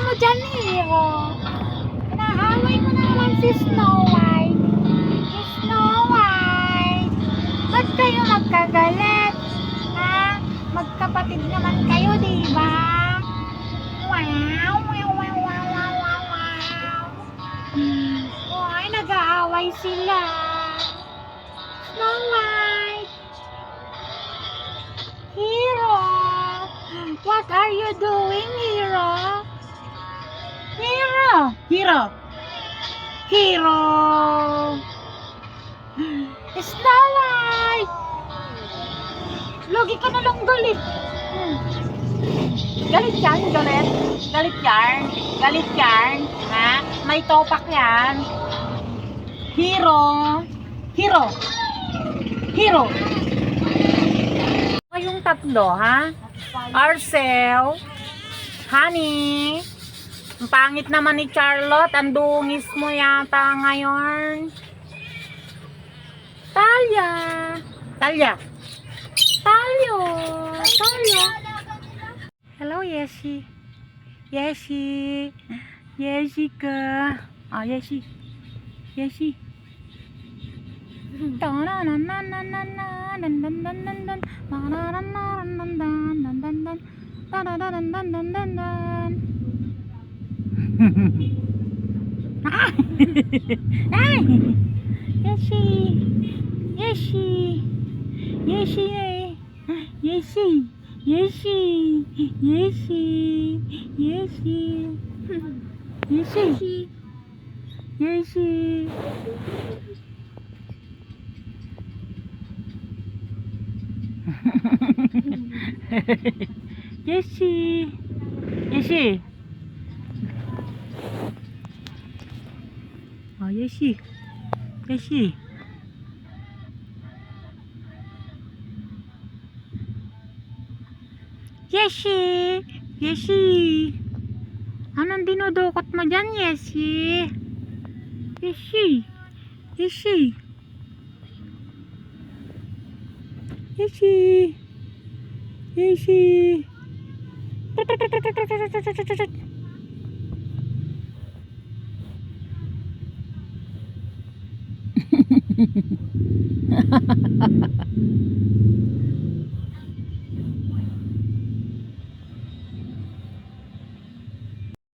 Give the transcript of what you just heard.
mo dyan, Hero? Inaaway mo na naman si Snow White. Si Snow White. Ba't kayo magkagalit? Ha? Magkapatid naman kayo, diba? Wow, wow, wow, wow, wow, wow, wow. Ay, nag-aaway sila. Snow White. Hero. What are you doing, Hero? Hero. Hero. Hero. Snow White. Lagi ka na lang galit. Galit yan, galit. Galit yan. Galit yan. Ha? May topak yan. Hero. Hero. Hero. Kayong tatlo, ha? Arcel. Honey. Ang pangit naman ni Charlotte. Ang dungis mo yata ngayon. Talia. Talia. Talyo. Talyo. Hello, Yeshi. Yeshi. Yeshika. Ah, Yeshi. Yeshi. Yeshi. Yeshi. Yeshi. Yeshi. Yeshi. Yeshi. Yeshi. Yeshi. Yeshi. Yeshi. Yeshi. Oh, Yeshi. Yeshi. Yeshi. Yeshi. Anong dinudukot mo dyan, Yeshi? Yeshi. Yeshi. Yeshi. Yeshi.